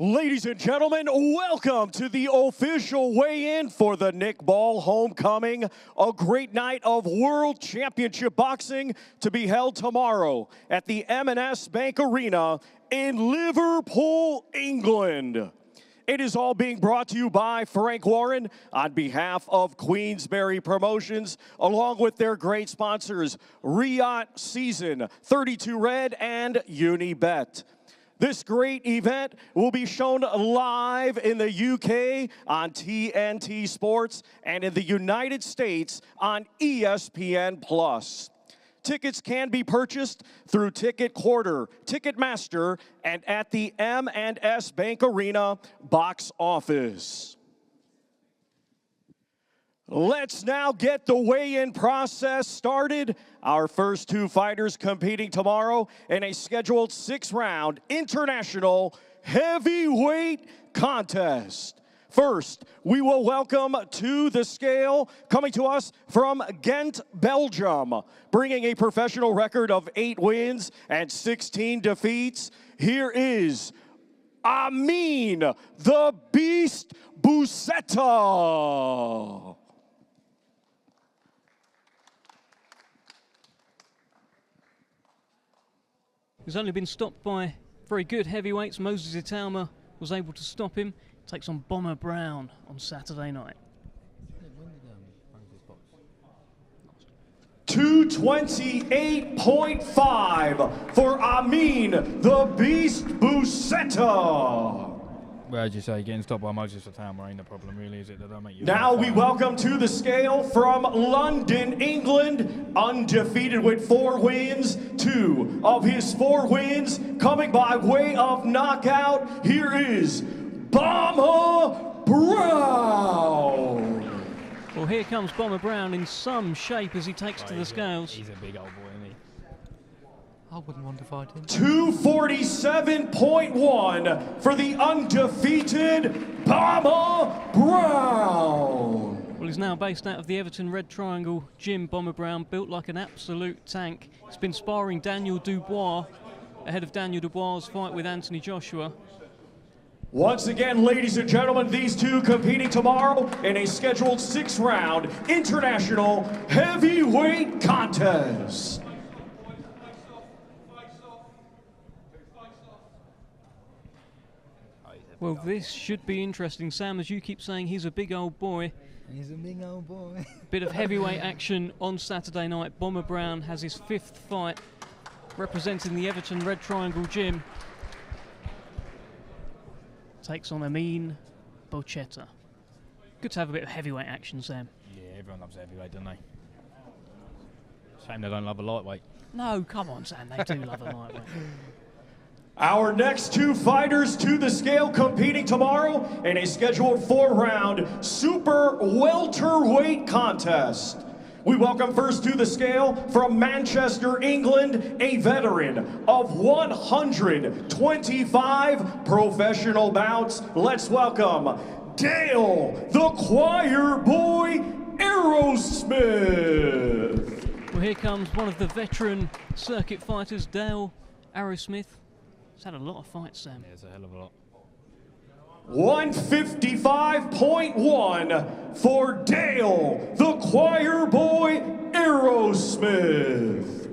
Ladies and gentlemen, welcome to the official weigh-in for the Nick Ball Homecoming, a great night of World Championship Boxing to be held tomorrow at the M&S Bank Arena in Liverpool, England. It is all being brought to you by Frank Warren on behalf of Queensberry Promotions, along with their great sponsors, Riot Season, 32 Red, and Unibet. This great event will be shown live in the UK on TNT Sports and in the United States on ESPN+. Tickets can be purchased through Ticket Quarter, Ticketmaster, and at the M&S Bank Arena box office. Let's now get the weigh-in process started. Our first two fighters competing tomorrow in a scheduled 6-round international heavyweight contest. First, we will welcome to the scale, coming to us from Ghent, Belgium, bringing a professional record of 8 wins and 16 defeats. Here is Amin the Beast Boeta. He's only been stopped by very good heavyweights. Moses Italma was able to stop him. Takes on Boma Brown on Saturday night. 228.5 for Amin the Beast Boeta. Well, as you say, getting stopped by Moses Italma ain't the problem, really, is it? That don't make you. Now we welcome to the scale from London, England, undefeated with 4 wins. 2 of his 4 wins coming by way of knockout. Here is Boma Brown. Well, here comes Boma Brown in some shape as he takes to the scales. He's a big old boy, isn't he? I wouldn't want to fight him. 247.1 for the undefeated Boma Brown. Well, he's now based out of the Everton Red Triangle gym. Boma Brown, built like an absolute tank. He's been sparring Daniel Dubois ahead of Daniel Dubois' fight with Anthony Joshua. Once again, ladies and gentlemen, these two competing tomorrow in a scheduled 6-round international heavyweight contest. Well, this should be interesting, Sam, as you keep saying he's a big old boy. He's a big old boy. Bit of heavyweight action on Saturday night. Boma Brown has his 5th fight representing the Everton Red Triangle gym. Takes on Amin Boeta. Good to have a bit of heavyweight action, Sam. Yeah, everyone loves heavyweight, don't they? Shame they don't love a lightweight. No, come on, Sam, they do love a lightweight. Our next two fighters to the scale competing tomorrow in a scheduled 4-round super welterweight contest. We welcome first to the scale from Manchester, England, a veteran of 125 professional bouts. Let's welcome Dale, the choir boy, Aerosmith. Well, here comes one of the veteran circuit fighters, Dale Aerosmith. He's had a lot of fights, Sam. Yeah, it's a hell of a lot. 155.1 for Dale, the choir boy, Aerosmith.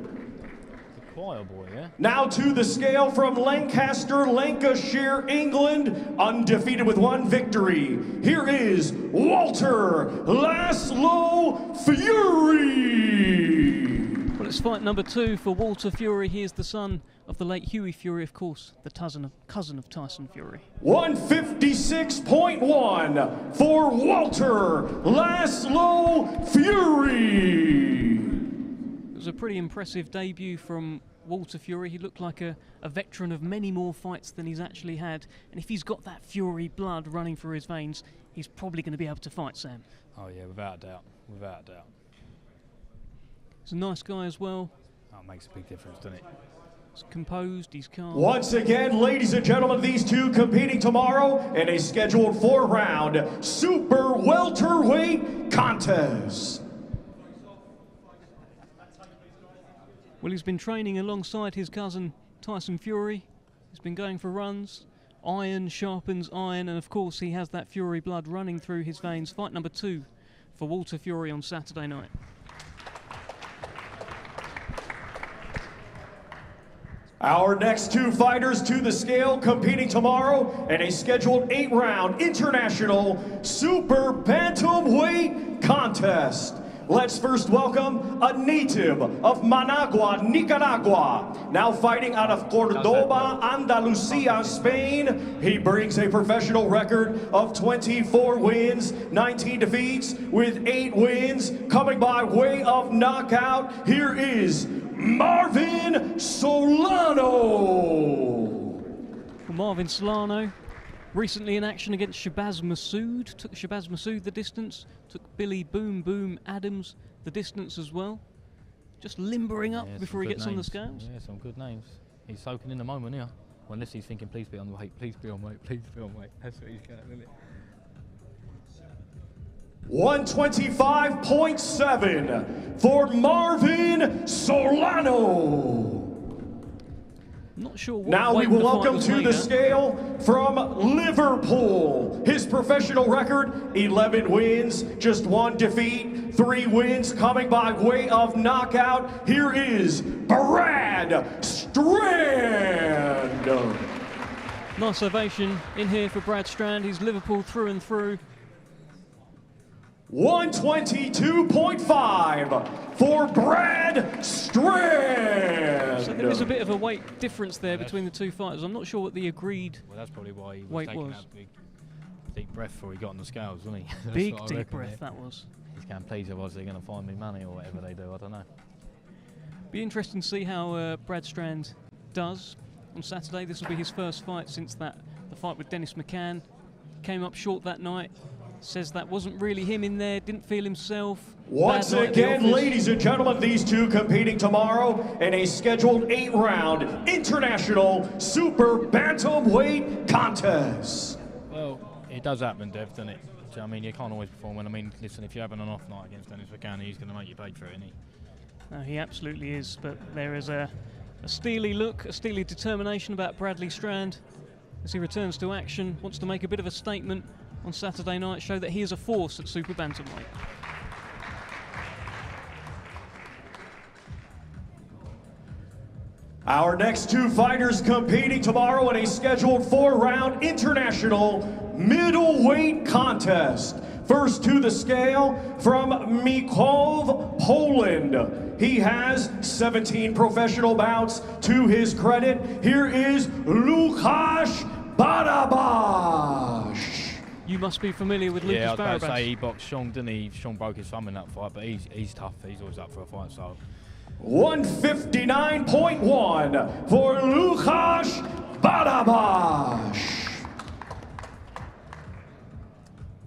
The choir boy, yeah? Now to the scale from Lancaster, Lancashire, England, undefeated with 1 victory. Here is Walter Laszlo Fury. Well, it's fight number 2 for Walter Fury. He is the son of the late Hughie Fury, of course, the cousin of Tyson Fury. 156.1 for Walter Laszlo Fury. It was a pretty impressive debut from Walter Fury. He looked like a veteran of many more fights than he's actually had. And if he's got that Fury blood running through his veins, he's probably going to be able to fight, Sam. Oh, yeah, without a doubt. Without a doubt. He's a nice guy as well. That makes a big difference, doesn't it? He's composed, he's calm. Once again, ladies and gentlemen, these two competing tomorrow in a scheduled 4-round super welterweight contest. Well, he's been training alongside his cousin Tyson Fury. He's been going for runs. Iron sharpens iron, and of course he has that Fury blood running through his veins. Fight number 2 for Walter Fury on Saturday night. Our next 2 fighters to the scale competing tomorrow in a scheduled 8-round international super bantamweight contest. Let's first welcome a native of Managua, Nicaragua, now fighting out of Cordoba, Andalusia, Spain. He brings a professional record of 24 wins, 19 defeats, with 8 wins, coming by way of knockout. Here is Marvin Solano. Well, Marvin Solano, recently in action against Shabazz Massoud, took Shabazz Massoud the distance, took Billy Boom Boom Adams the distance as well. Just limbering up before he gets on the scales. Yeah, some good names. He's soaking in the moment here. Well, unless he's thinking, please be on weight, please be on weight, please be on weight. That's what he's going, isn't it? 125.7 for Marvin Solano. Not sure what now we will welcome to the scale from Liverpool. His professional record, 11 wins, just 1 defeat, 3 wins coming by way of knockout. Here is Brad Strand. Nice ovation in here for Brad Strand. He's Liverpool through and through. 122.5 for Brad Strand. So there is a bit of a weight difference there between the 2 fighters. I'm not sure what the agreed well, that's probably why he was weight taking was. that big, deep breath before he got on the scales, wasn't he? Big deep breath that was. He's going, please, otherwise they're going to find me money or whatever they do, I don't know. Be interesting to see how Brad Strand does on Saturday. This will be his first fight since the fight with Dennis McCann. Came up short that night. Says that wasn't really him in there, didn't feel himself. Once again, ladies and gentlemen, these 2 competing tomorrow in a scheduled 8-round international super bantamweight contest. Well, it does happen, Dev, doesn't it? So, I mean, you can't always perform well. I mean, listen, if you're having an off night against Dennis McCann, he's going to make you pay for it, isn't he? No, he absolutely is, but there is a steely look, a steely determination about Bradley Strand as he returns to action, wants to make a bit of a statement on Saturday night, show that he is a force at super bantamweight. Our next 2 fighters competing tomorrow in a scheduled 4-round international middleweight contest. First to the scale from Mikołów, Poland. He has 17 professional bouts to his credit. Here is Łukasz Barabas. You must be familiar with Lucas Barabas. Yeah, I was about to say he boxed Sean, didn't he? Sean broke his thumb in that fight, but he's tough. He's always up for a fight, so. 159.1 for Łukasz Barabas.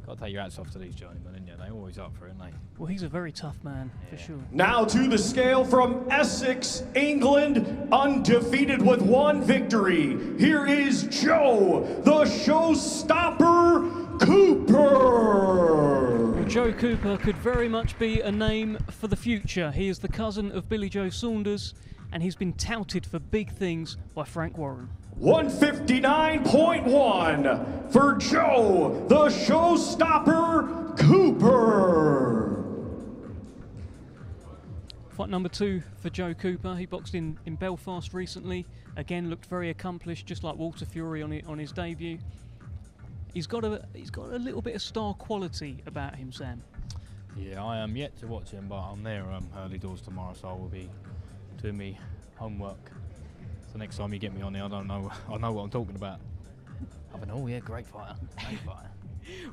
Got to take your hats off to these journeymen, ain't you? They're always up for it, ain't they? Well, he's a very tough man, for sure. Now to the scale from Essex, England, undefeated with 1 victory. Here is Joe, the Showstopper Cooper. Well, Joe Cooper could very much be a name for the future. He is the cousin of Billy Joe Saunders, and he's been touted for big things by Frank Warren. 159.1 for Joe, the Showstopper Cooper. Fight number 2 for Joe Cooper. He boxed in Belfast recently. Again, looked very accomplished, just like Walter Fury on his debut. He's got a little bit of star quality about him, Sam. Yeah, I am yet to watch him, but I'm there early doors tomorrow, so I will be doing me homework. So next time you get me on there, I know what I'm talking about. I've been, oh yeah, great fighter, great fighter.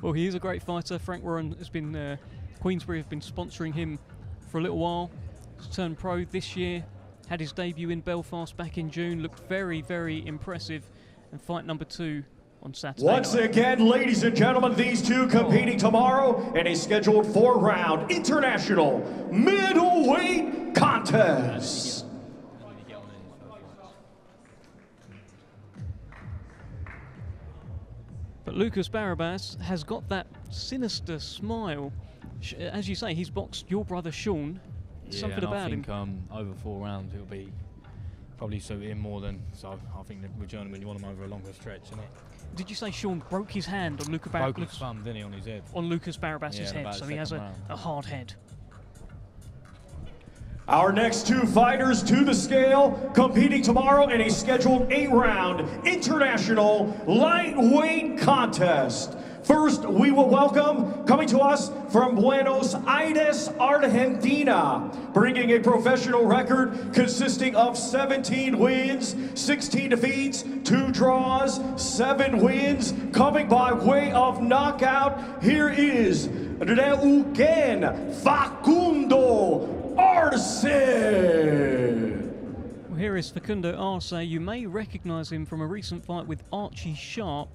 Well, he is a great fighter. Frank Warren has been, Queensberry have been sponsoring him for a little while. He's turned pro this year, had his debut in Belfast back in June, looked very, very impressive. And fight number 2 on Saturday Once night. again, ladies and gentlemen, these 2 competing tomorrow in a scheduled 4-round international middleweight contest. But Lucas Barabas has got that sinister smile. As you say, he's boxed your brother Sean. Yeah, Something and about I think him. over 4 rounds it'll be probably suit him more than. So I think that with German, you want him over a longer stretch, isn't it? Did you say Sean broke his hand on Lucas Broke his thumb, didn't he, on his head? On Lucas Barabas' head, about so the he has second round. a hard head. Our next two fighters to the scale, competing tomorrow in a scheduled 8-round international lightweight contest. First, we will welcome, coming to us from Buenos Aires, Argentina, bringing a professional record consisting of 17 wins, 16 defeats, 2 draws, 7 wins, coming by way of knockout. Here is Reugen Facundo Arce. Well, here is Facundo Arce. You may recognize him from a recent fight with Archie Sharp,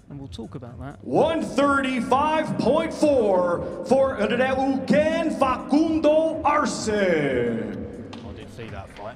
and we'll talk about that. 135.4 for Reugen Facundo Arce. I did see that fight.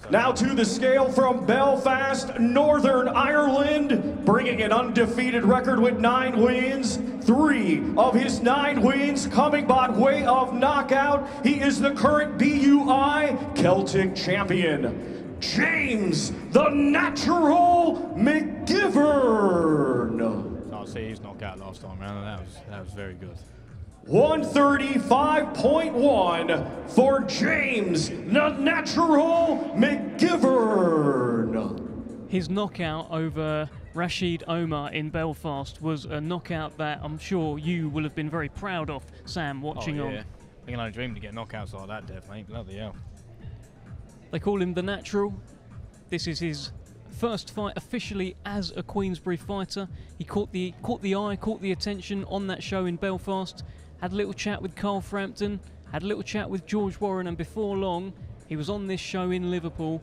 Now to the scale from Belfast, Northern Ireland, bringing an undefeated record with 9 wins. 3 of his 9 wins coming by way of knockout. He is the current BUI Celtic champion, James the Natural McGivern. I see his knockout last time round, and that was very good. 135.1 for James the Natural McGivern. His knockout over Rashid Omar in Belfast was a knockout that I'm sure you will have been very proud of, Sam, watching on. I can only dream to get knockouts like that, Dev, mate. Bloody hell. They call him the Natural. This is his first fight officially as a Queensberry fighter. He caught the eye, caught the attention on that show in Belfast. Had a little chat with Carl Frampton, had a little chat with George Warren, and before long, he was on this show in Liverpool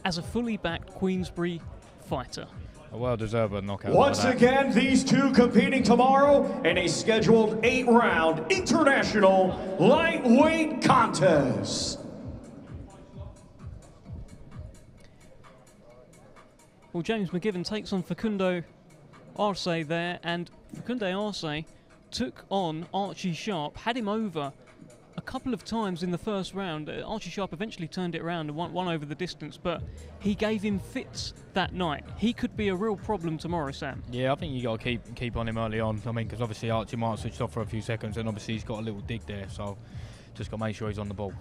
as a fully backed Queensberry fighter. A well-deserved knockout. Once again, these two competing tomorrow in a scheduled 8-round international lightweight contest. Well, James McGivern takes on Facundo Arce there, and Facundo Arce took on Archie Sharp, had him over a couple of times in the first round. Archie Sharp eventually turned it around and won over the distance, but he gave him fits that night. He could be a real problem tomorrow, Sam. Yeah, I think you got to keep on him early on. I mean, because obviously Archie might have switched off for a few seconds, and obviously he's got a little dig there, so just got to make sure he's on the ball.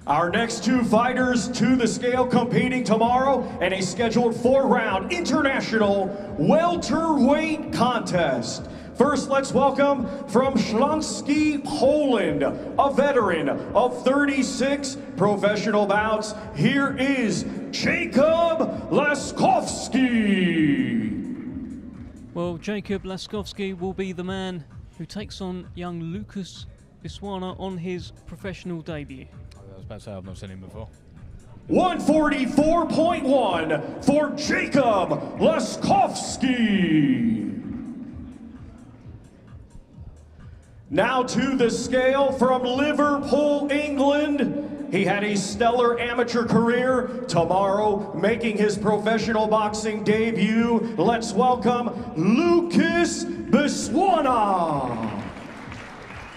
Our next two fighters to the scale competing tomorrow in a scheduled 4-round international welterweight contest. First, let's welcome from Śląski, Poland, a veteran of 36 professional bouts. Here is Jacob Laskovski. Well, Jacob Laskovski will be the man who takes on young Lucas Bwana on his professional debut. I was about to say I've not seen him before. 144.1 for Jacob Laskovski. Now to the scale from Liverpool, England. He had a stellar amateur career. Tomorrow, making his professional boxing debut. Let's welcome Lucas Bwana.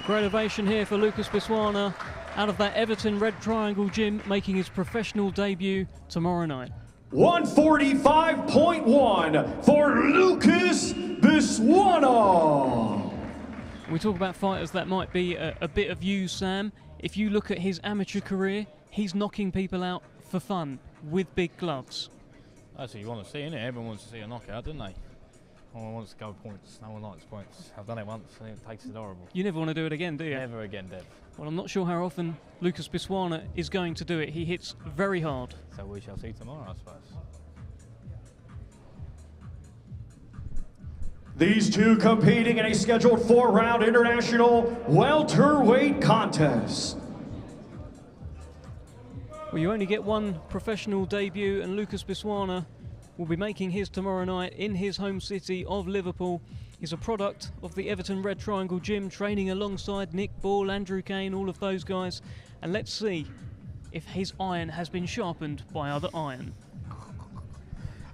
Great ovation here for Lucas Bwana, out of that Everton Red Triangle gym, making his professional debut tomorrow night. 145.1 for Lucas Bwana. We talk about fighters that might be a bit of you, Sam. If you look at his amateur career, he's knocking people out for fun with big gloves. That's what you want to see, innit? Everyone wants to see a knockout, don't they? No one wants to go points. No one likes points. I've done it once and it takes it horrible. You never want to do it again, do you? Never again, Dev. Well, I'm not sure how often Lucas Bwana is going to do it. He hits very hard. So we shall see tomorrow, I suppose. These two competing in a scheduled 4-round international welterweight contest. Well, you only get one professional debut, and Lucas Bwana will be making his tomorrow night in his home city of Liverpool. He's a product of the Everton Red Triangle gym, training alongside Nick Ball, Andrew Cain, all of those guys. And let's see if his iron has been sharpened by other iron.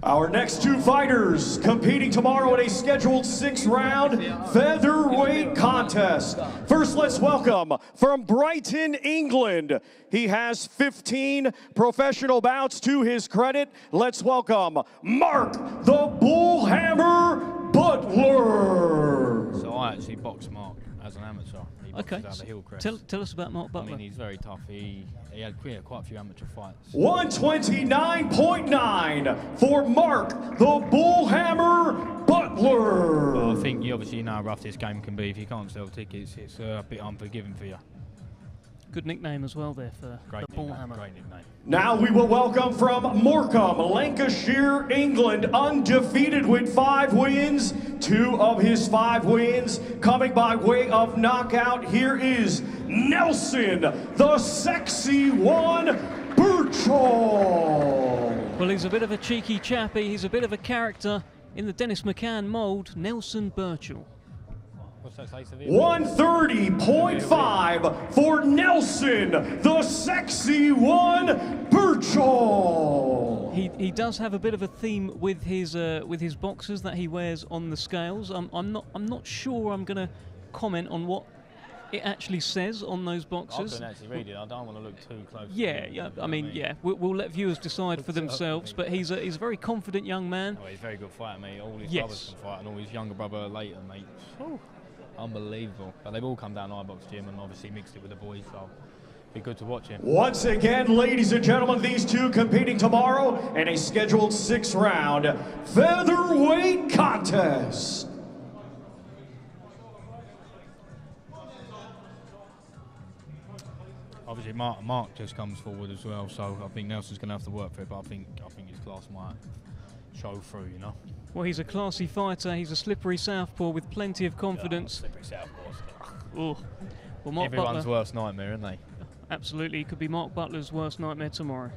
Our next two fighters competing tomorrow in a scheduled 6-round featherweight contest. First, let's welcome from Brighton, England. He has 15 professional bouts to his credit. Let's welcome Mark the Bullhammer Butler. So I actually boxed Mark as an amateur. He boxes down the Hillcrest. Tell us about Mark Butler. I mean, he's very tough. He had quite a few amateur fights. 129.9 for Mark the Bullhammer Butler. But I think you obviously know how rough this game can be. If you can't sell tickets, it's a bit unforgiving for you. Good nickname as well there for the Bullhammer. Great nickname. Now we will welcome from Morecambe, Lancashire, England, undefeated with 5 wins. 2 of his 5 wins coming by way of knockout. Here is Nelson, the sexy one, Burrows. Well, he's a bit of a cheeky chappy. He's a bit of a character in the Dennis McCann mould, Nelson Burrows. What's that say, Severe? 130.5 for Nelson, the sexy one, Burrows. He does have a bit of a theme with his boxers that he wears on the scales. I'm not sure I'm going to comment on what it actually says on those boxers. I couldn't actually read it. I don't want to look too close. Yeah. I mean, we'll let viewers decide for themselves. But he's a very confident young man. Oh, he's a very good fighter, mate. All his brothers can fight, and all his younger brother later, mate. Oh, unbelievable. But they've all come down to iBox Gym and obviously mixed it with the boys, so be good to watch him. Once again, ladies and gentlemen, these two competing tomorrow in a scheduled 6-round featherweight contest. Obviously, Mark just comes forward as well, so I think Nelson's going to have to work for it. But I think his class might show through, you know. Well, he's a classy fighter. He's a slippery southpaw with plenty of confidence. Slippery southpaw. Oh. Well, Mark Everyone's Butler, worst nightmare, isn't they? Absolutely, it could be Mark Butler's worst nightmare tomorrow.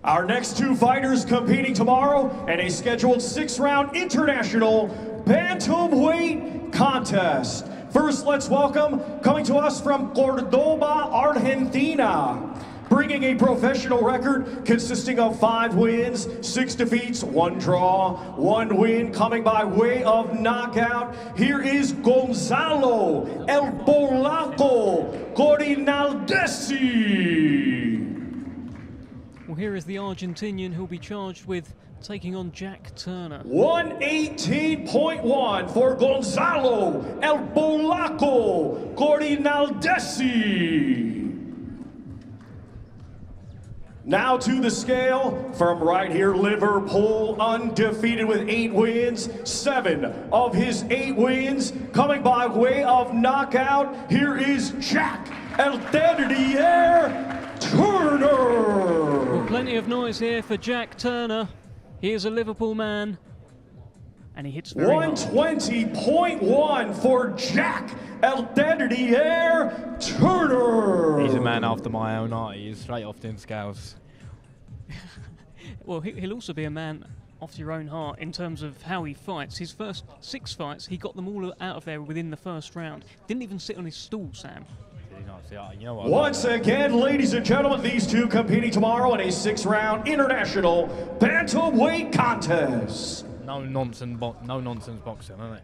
Our next two fighters competing tomorrow in a scheduled 6-round international bantamweight contest. First, let's welcome, coming to us from Cordoba, Argentina, bringing a professional record consisting of 5 wins, 6 defeats, 1 draw, 1 win, coming by way of knockout. Here is Gonzalo, El Polaco Corinaldesi. Well, here is the Argentinian who'll be charged with taking on Jack Turner. 118.1 for Gonzalo, El Polaco Corinaldesi. Now to the scale, from right here, Liverpool, undefeated with 8 wins, 7 of his 8 wins coming by way of knockout. Here is Jack El Terrier Turner. Well, plenty of noise here for Jack Turner. He is a Liverpool man, and he hits very hard. 120.1 for Jack El Terrier Turner. He's a man after my own heart. He is straight off them scales. Well, he'll also be a man after your own heart in terms of how he fights. His first 6 fights, he got them all out of there within the first round. Didn't even sit on his stool, Sam. You know what, Once again, ladies and gentlemen, these two competing tomorrow in a 6-round international bantamweight contest. No nonsense boxing, isn't it?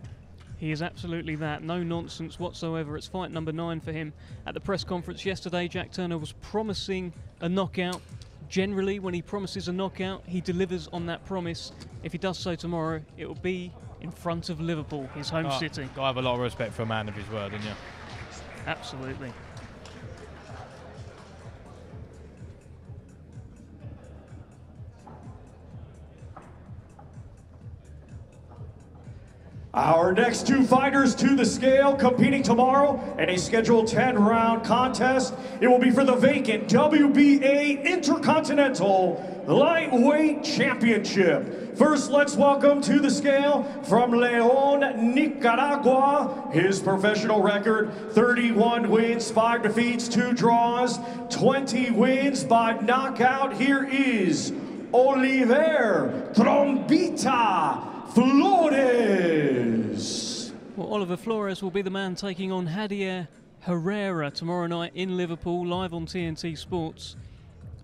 He is absolutely that. No nonsense whatsoever. It's fight number 9 for him. At the press conference yesterday, Jack Turner was promising a knockout. Generally, when he promises a knockout, he delivers on that promise. If he does so tomorrow, it will be in front of Liverpool, his home city. Got to have a lot of respect for a man of his word, don't you? Absolutely. Our next two fighters to the scale competing tomorrow in a scheduled 10-round contest. It will be for the vacant WBA Intercontinental Lightweight Championship. First, let's welcome to the scale from León, Nicaragua. His professional record, 31 wins, 5 defeats, 2 draws, 20 wins by knockout. Here is Oliver Trombita Flores. Well, Oliver Flores will be the man taking on Hady Herrera tomorrow night in Liverpool, live on TNT Sports.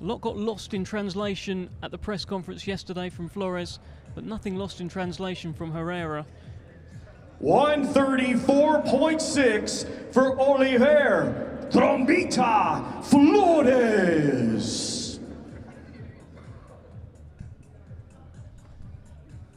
A lot got lost in translation at the press conference yesterday from Flores, but nothing lost in translation from Herrera. 134.6 for Oliver Trombita Flores.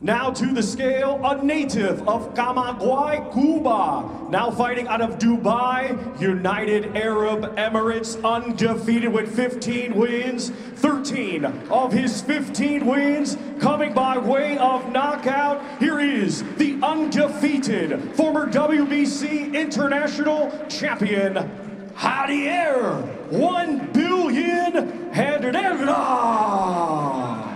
Now to the scale, a native of Camagüey, Cuba, now fighting out of Dubai, United Arab Emirates, undefeated with 15 wins. 13 of his 15 wins coming by way of knockout. Here is the undefeated former WBC international champion, Hady 1 billion Herrera.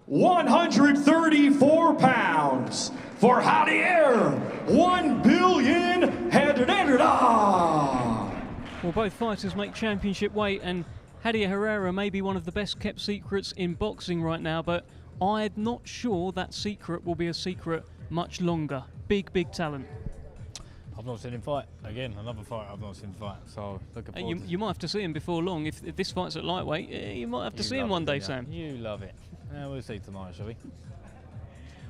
134 pounds for Hady 1 billion Herrera. Well, both fighters make championship weight, and Hady Herrera may be one of the best kept secrets in boxing right now, but I'm not sure that secret will be a secret much longer. Big, big talent. I've not seen him fight. Again, another fight I've not seen him fight. So looking forward you might have to see him before long. If this fight's at lightweight, you might have to see him one day, Sam. You love it. We'll see tomorrow, shall we?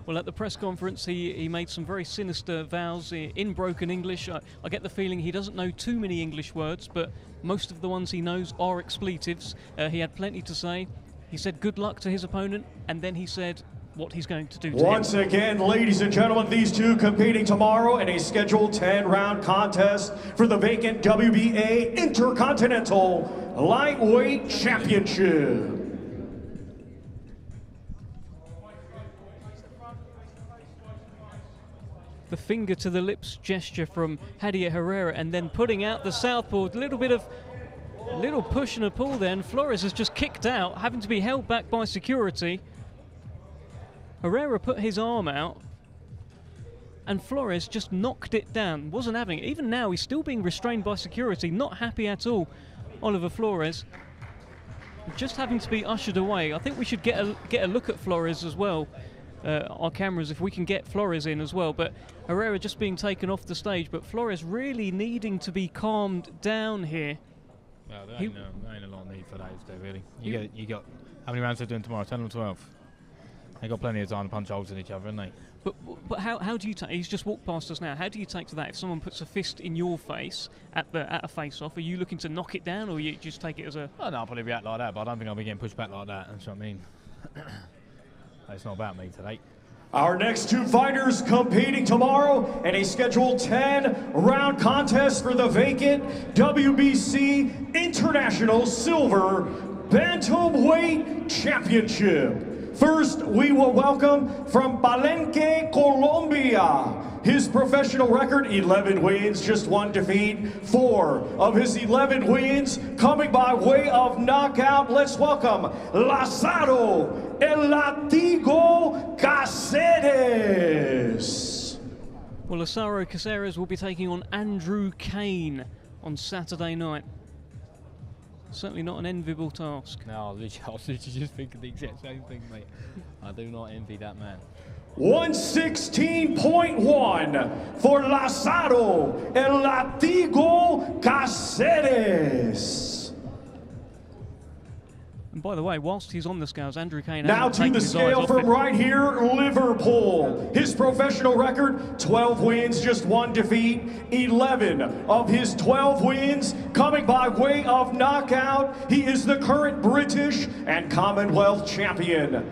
Well, at the press conference, he made some very sinister vows in broken English. I get the feeling he doesn't know too many English words, but most of the ones he knows are expletives. He had plenty to say. He said good luck to his opponent, and then he said what he's going to do to Once him. again, ladies and gentlemen, these two competing tomorrow in a scheduled 10-round contest for the vacant WBA Intercontinental Lightweight Championship. The finger to the lips gesture from Hady Herrera, and then putting out the southpaw. A little push and a pull there, and Flores has just kicked out, having to be held back by security. Herrera put his arm out, and Flores just knocked it down. Wasn't having it. Even now, he's still being restrained by security. Not happy at all, Oliver Flores. Just having to be ushered away. I think we should get a look at Flores as well. Our cameras, if we can get Flores in as well. But Herrera just being taken off the stage, but Flores really needing to be calmed down here. Well, there ain't a lot of need for that, is there, really? You got how many rounds they're doing tomorrow? 10 or 12? They got plenty of time to punch holes in each other, haven't they? But how do you take? He's just walked past us now. How do you take to that? If someone puts a fist in your face at a face-off, are you looking to knock it down, or you just take it as a? Oh, no, I'll probably react like that, but I don't think I'll be getting pushed back like that. That's what I mean. It's not about me today. Our next two fighters competing tomorrow in a scheduled 10-round contest for the vacant WBC International Silver Bantamweight Championship. First, we will welcome from Palenque, Colombia. His professional record, 11 wins, just 1 defeat. 4 of his 11 wins coming by way of knockout. Let's welcome Lazaro El Latigo Ceres. Well, Lazaro Ceres will be taking on Andrew Cain on Saturday night. Certainly not an enviable task. No, I was literally just thinking the exact same thing, mate. I do not envy that man. 116.1 for Lazaro El Latigo Ceres. And by the way, whilst he's on the scales, Andrew Cain now to the scale from right here, Liverpool. His professional record, 12 wins, just 1 defeat. 11 of his 12 wins coming by way of knockout. He is the current British and Commonwealth champion,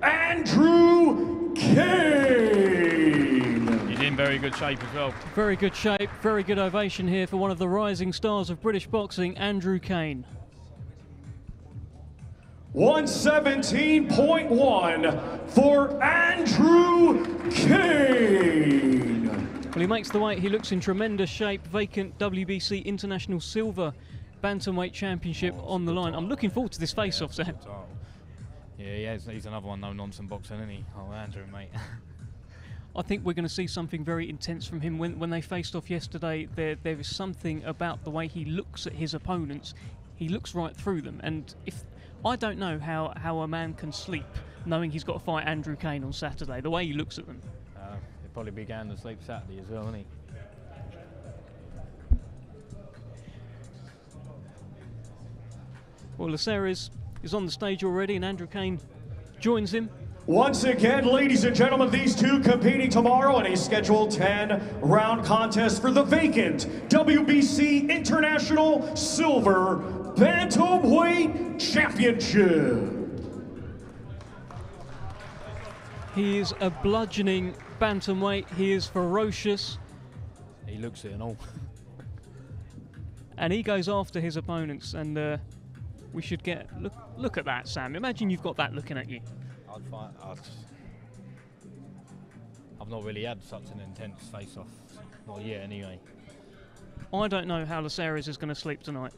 Andrew Cain. He's in very good shape as well. Very good shape, very good ovation here for one of the rising stars of British boxing, Andrew Cain. 117.1 for Andrew Cain. Well, he makes the weight. He looks in tremendous shape. Vacant WBC International Silver Bantamweight Championship on the line. I'm looking forward to this face-off, Sam. Yeah, he's another one, no-nonsense boxer, isn't he? Oh, Andrew, mate. I think we're going to see something very intense from him. When they faced off yesterday, there is something about the way he looks at his opponents. He looks right through them. And if I don't know how a man can sleep knowing he's got to fight Andrew Cain on Saturday, the way he looks at them. He'll probably be going to sleep Saturday as well, isn't he? Well, Ceres is on the stage already, and Andrew Cain joins him. Once again, ladies and gentlemen, these two competing tomorrow in a scheduled 10-round contest for the vacant WBC International Silver Bantamweight Championship. He is a bludgeoning bantamweight. He is ferocious. He looks it and all. And he goes after his opponents, and we should get look at that, Sam. Imagine you've got that looking at you. I've not really had such an intense face-off, not yet anyway. I don't know how Ceres is going to sleep tonight,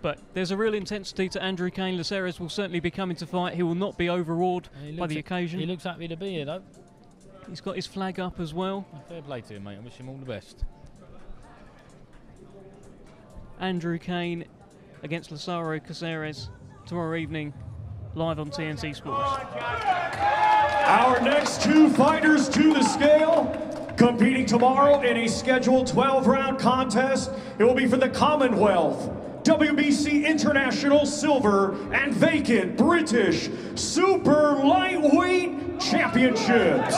but there's a real intensity to Andrew Cain. Ceres will certainly be coming to fight. He will not be overawed by the occasion. He looks happy to be here, though. He's got his flag up as well. Fair play to him, mate. I wish him all the best. Andrew Cain against Lazaro Ceres tomorrow evening, live on TNT Sports. Our next two fighters to the scale, competing tomorrow in a scheduled 12-round contest. It will be for the Commonwealth, WBC International Silver and vacant British Super Lightweight Championships.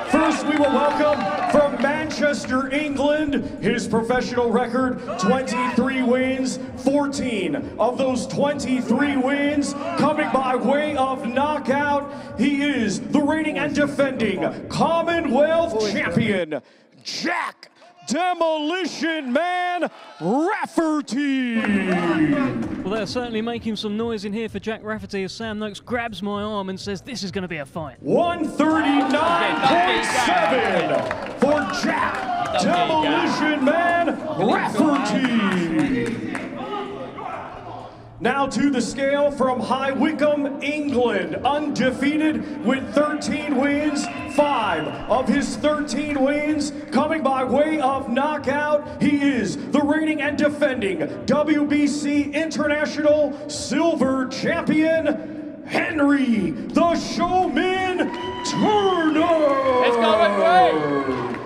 First, we will welcome from Manchester, England, his professional record, 23 wins, 14 of those 23 wins coming by way of knockout. He is the reigning and defending Commonwealth champion, Jack Demolition Man Rafferty. Well, they're certainly making some noise in here for Jack Rafferty as Sam Noakes grabs my arm and says this is going to be a fight. 139.7 for Jack Demolition Man Rafferty. Now to the scale from High Wycombe, England, undefeated with 13 wins, 5 of his 13 wins coming by way of knockout. He is the reigning and defending WBC International Silver Champion, Henry the Showman Turner. Let's go, Henry!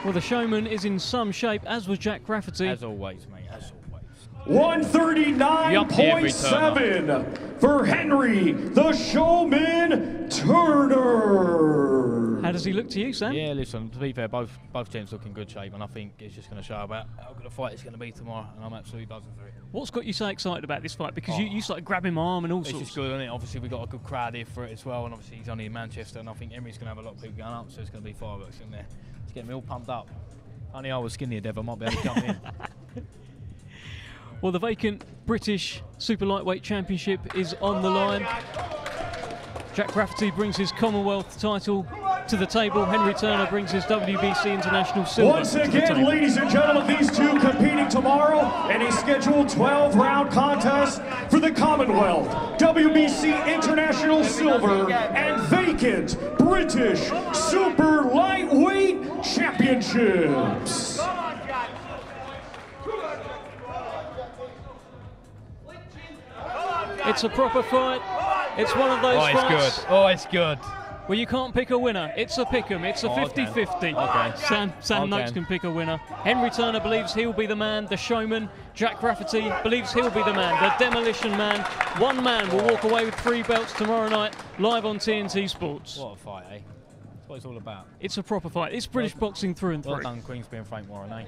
Well, the Showman is in some shape, as was Jack Rafferty. As always, mate, as always. 139.7 for Henry the Showman Turner. How does he look to you, Sam? Yeah, listen, to be fair, both gents look in good shape, and I think it's just going to show about how good a fight it's going to be tomorrow, and I'm absolutely buzzing for it. What's got you so excited about this fight? Because you started grabbing my arm and all it's sorts. It's just good, isn't it? Obviously, we've got a good crowd here for it as well, and obviously he's only in Manchester, and I think Henry's going to have a lot of people going up, so it's going to be fireworks in there. It's getting me all pumped up. Only I was skinnier, Dev, I might be able to jump in. Well, the vacant British Super Lightweight Championship is on the line. Jack Rafferty brings his Commonwealth title to the table. Henry Turner brings his WBC International Silver. Once again, ladies and gentlemen, these two competing tomorrow in a scheduled 12-round contest for the Commonwealth, WBC International Silver and vacant British Super Lightweight Championships. It's a proper fight. It's one of those fights. Oh, it's good. Oh, it's good. Well, you can't pick a winner. It's a pick'em. It's a 50-50. Okay. Sam Noakes can pick a winner. Henry Turner believes he'll be the man, the showman. Jack Rafferty believes he'll be the man, the demolition man. One man will walk away with 3 belts tomorrow night, live on TNT Sports. What a fight, eh? That's what it's all about. It's a proper fight. It's British boxing through and through. Well done, Queensberry and Frank Warren, eh?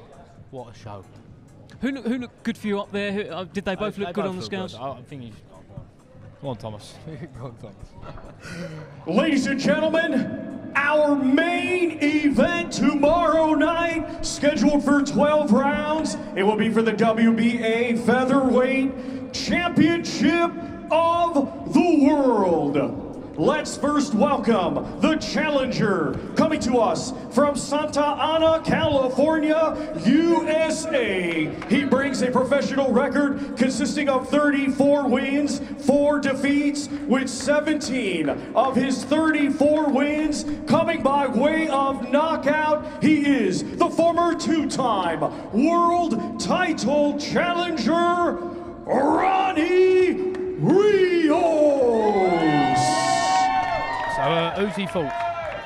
What a show. Who looked good for you up there? Did they both look good on the scales? I think he's... Go on, Thomas. Go on, Thomas. Ladies and gentlemen, our main event tomorrow night, scheduled for 12 rounds. It will be for the WBA Featherweight Championship of the World. Let's first welcome the challenger, coming to us from Santa Ana, California, USA. He brings a professional record consisting of 34 wins, 4 defeats, with 17 of his 34 wins coming by way of knockout. He is the former 2-time world title challenger, Ronny Rios. Who's he fought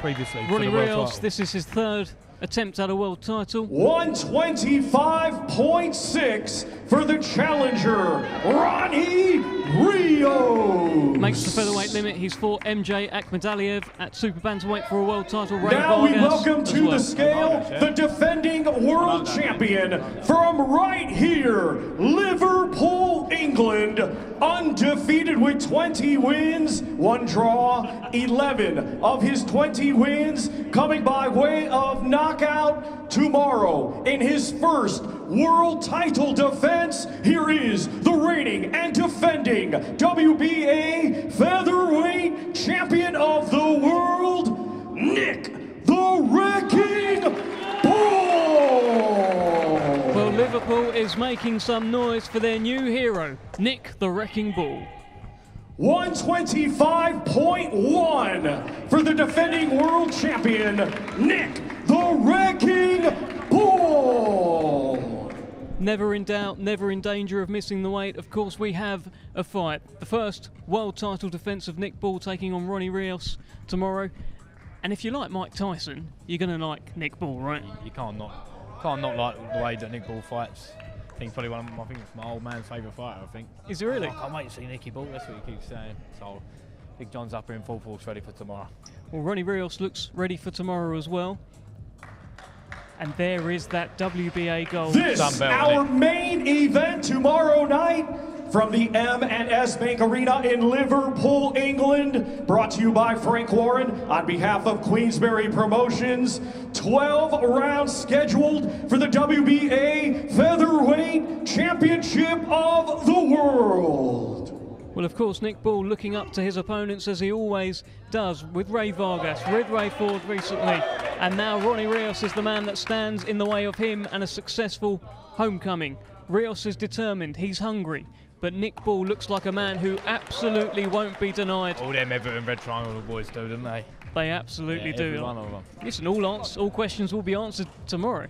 previously? Ronny Rios, this is his 3rd attempt at a world title. 125.6 for the challenger, Ronny Rios. Rios. Makes the featherweight limit. He's fought MJ Akhmadaliev at super bantamweight for a world title. Now we Vargas welcome to the scale the defending world champion from right here, Liverpool, England, undefeated with 20 wins, 1 draw, 11 of his 20 wins coming by way of knockout tomorrow in his first world title defense. Here is the reigning and defending WBA Featherweight Champion of the World, Nick the Wrecking Bull. Well, Liverpool is making some noise for their new hero, Nick the Wrecking Bull. 125.1 for the defending world champion, Nick the Wrecking Bull. Never in doubt, never in danger of missing the weight. Of course, we have a fight. The first world title defense of Nick Bull taking on Ronny Rios tomorrow. And if you like Mike Tyson, you're going to like Nick Bull, right? You can't not like the way that Nick Bull fights. I think probably one of my old man's favourite fighter, I think. Is it really? I can't wait to see Nicky Bull, that's what he keeps saying. So, Big John's up here in full force, ready for tomorrow. Well, Ronny Rios looks ready for tomorrow as well. And there is that WBA gold. This, our main event tomorrow night from the M&S Bank Arena in Liverpool, England. Brought to you by Frank Warren on behalf of Queensberry Promotions. 12 rounds scheduled for the WBA Featherweight Championship of the World. Well, of course, Nick Bull looking up to his opponents as he always does with Ray Vargas, with Ray Ford recently, and now Ronny Rios is the man that stands in the way of him and a successful homecoming. Rios is determined, he's hungry, but Nick Bull looks like a man who absolutely won't be denied. All them Everton Red Triangle boys do, don't they? They absolutely do. Every one of them. Listen, all questions will be answered tomorrow.